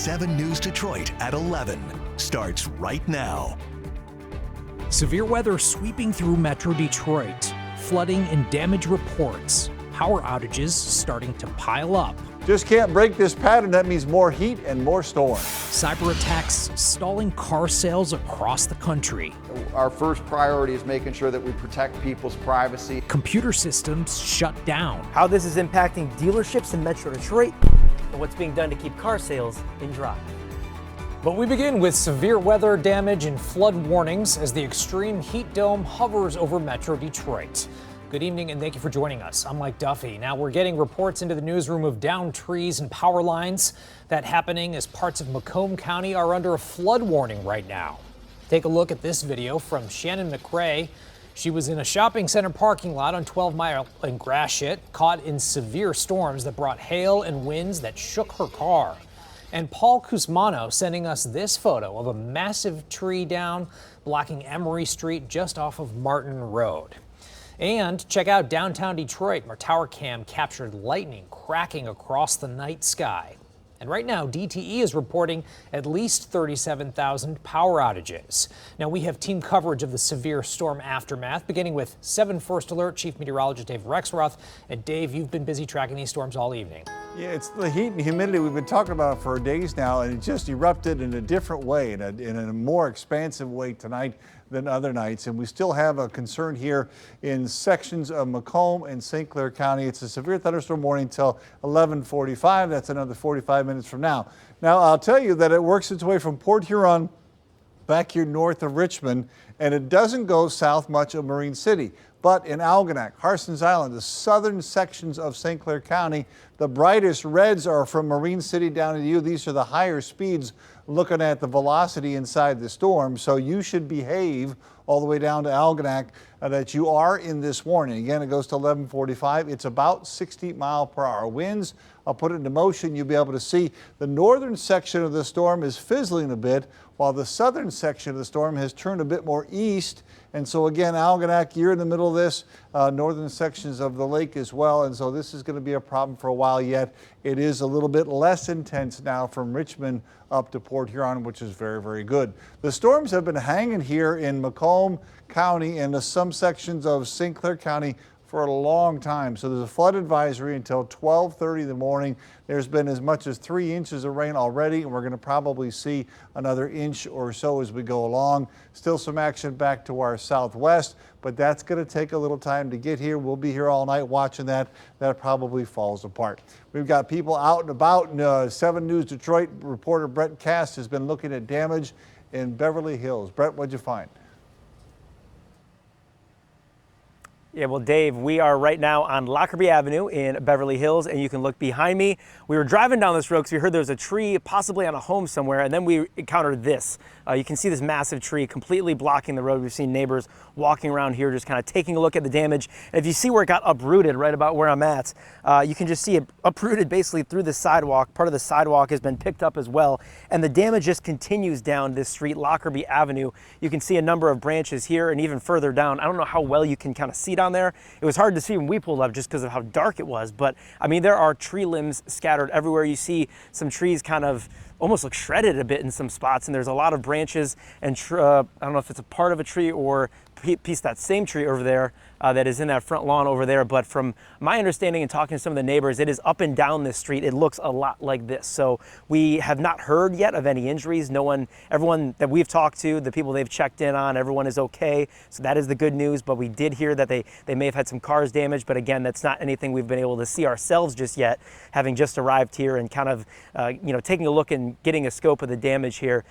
7 News Detroit at 11 starts right now. Severe weather sweeping through Metro Detroit. Flooding and damage reports. Power outages starting to pile up. Just can't break this pattern. That means more heat and more storm. Cyber attacks stalling car sales across the country. Our first priority is making sure that we protect people's privacy. Computer systems shut down. How this is impacting dealerships in Metro Detroit and what's being done to keep car sales in drive. But we begin with severe weather damage and flood warnings as the extreme heat dome hovers over Metro Detroit. Good evening and thank you for joining us. I'm Mike Duffy. Now we're getting reports into the newsroom of downed trees and power lines. That happening as parts of Macomb County are under a flood warning right now. Take a look at this video from Shannon McRae. She was in a shopping center parking lot on 12 Mile in Gratiot, caught in severe storms that brought hail and winds that shook her car. And Paul Cusmano sending us this photo of a massive tree down blocking Emery Street just off of Martin Road. And check out downtown Detroit, where tower cam captured lightning cracking across the night sky. And right now, DTE is reporting at least 37,000 power outages. Now, we have team coverage of the severe storm aftermath, beginning with 7 First Alert Chief Meteorologist Dave Rexroth. And Dave, you've been busy tracking these storms all evening. Yeah, it's the heat and humidity we've been talking about for days now, and it just erupted in a different way, in a more expansive way tonight than other nights. And we still have a concern here in sections of Macomb and St. Clair County. It's a severe thunderstorm warning until 11:45. That's another 45 minutes from now. Now, I'll tell you that it works its way from Port Huron back here north of Richmond, and it doesn't go south much of Marine City. But in Algonac, Harson's Island, the southern sections of St. Clair County, the brightest reds are from Marine City down to you. These are the higher speeds looking at the velocity inside the storm. So you should behave all the way down to Algonac that you are in this warning. Again, it goes to 11:45. It's about 60 mile per hour winds. I'll put it into motion. You'll be able to see the northern section of the storm is fizzling a bit, while the southern section of the storm has turned a bit more east. And so again, Algonac, you're in the middle of this, northern sections of the lake as well. And so this is going to be a problem for a while yet. It is a little bit less intense now from Richmond up to Port Huron, which is very, very good. The storms have been hanging here in Macomb County and some sections of St. Clair County for a long time. So there's a flood advisory until 12:30 in the morning. There's been as much as 3 inches of rain already, and we're going to probably see another inch or so as we go along. Still some action back to our southwest, but that's going to take a little time to get here. We'll be here all night watching that. That probably falls apart. We've got people out and about. 7 News Detroit reporter Brett Cast has been looking at damage in Beverly Hills. Brett, what'd you find? Yeah, well, Dave, we are right now on Lockerbie Avenue in Beverly Hills, and you can look behind me. We were driving down this road because we heard there was a tree possibly on a home somewhere, and then we encountered this. You can see this massive tree completely blocking the road. We've seen neighbors walking around here just kind of taking a look at the damage. And if you see where it got uprooted right about where I'm at, you can just see it uprooted basically through the sidewalk. Part of the sidewalk has been picked up as well, and the damage just continues down this street, Lockerbie Avenue. You can see a number of branches here and even further down. I don't know how well you can kind of see down there. It was hard to see when we pulled up just because of how dark it was, but I mean, there are tree limbs scattered everywhere. You see some trees kind of almost look shredded a bit in some spots, and there's a lot of branches and I don't know if it's a part of a tree or piece of that same tree over there that is in that front lawn over there. But from my understanding and talking to some of the neighbors, it is up and down this street. It looks a lot like this. So we have not heard yet of any injuries. No one, everyone that we've talked to, the people they've checked in on, everyone is okay. So that is the good news. But we did hear that they may have had some cars damaged. But again, that's not anything we've been able to see ourselves just yet, having just arrived here and kind of, taking a look and getting a scope of the damage here.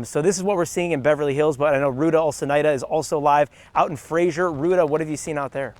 So this is what we're seeing in Beverly Hills. But I know Ruta Olsonaida is also live out in Fraser. Ruta, what have you seen out there?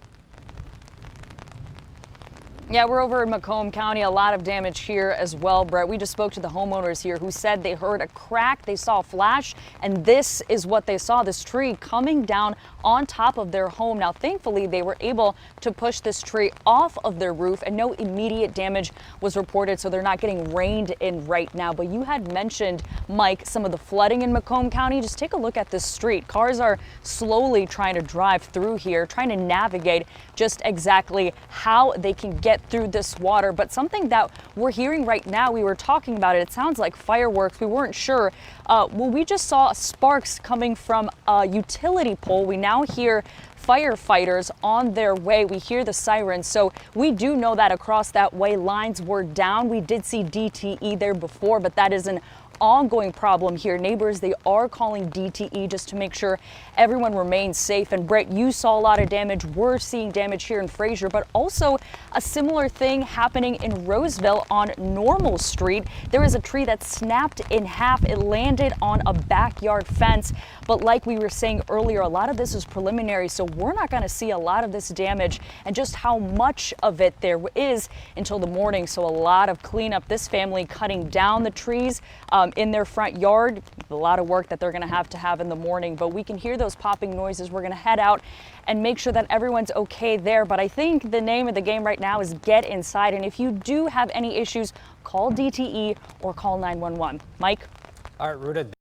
Yeah, we're over in Macomb County. A lot of damage here as well, Brett. We just spoke to the homeowners here who said they heard a crack, they saw a flash, and this is what they saw, this tree coming down on top of their home. Now, thankfully, they were able to push this tree off of their roof and no immediate damage was reported, so they're not getting rained in right now. But you had mentioned, Mike, some of the flooding in Macomb County. Just take a look at this street. Cars are slowly trying to drive through here, trying to navigate just exactly how they can get through this water. But something that we're hearing right now, we were talking about it, it sounds like fireworks. We weren't sure. Well, we just saw sparks coming from a utility pole. We now hear firefighters on their way. We hear the sirens, so we do know that across that way lines were down. We did see DTE there before, but that is an ongoing problem here. Neighbors, they are calling DTE just to make sure everyone remains safe. And Brett, you saw a lot of damage. We're seeing damage here in Fraser, but also a similar thing happening in Roseville on Normal Street. There is a tree that snapped in half. It landed on a backyard fence. But like we were saying earlier, a lot of this is preliminary, so we're not going to see a lot of this damage and just how much of it there is until the morning. So a lot of cleanup. This family cutting down the trees in their front yard. A lot of work that they're going to have in the morning, but we can hear those popping noises. We're going to head out and make sure that everyone's okay there. But I think the name of the game right now is get inside. And if you do have any issues, call DTE or call 911. Mike? All right, Ruta.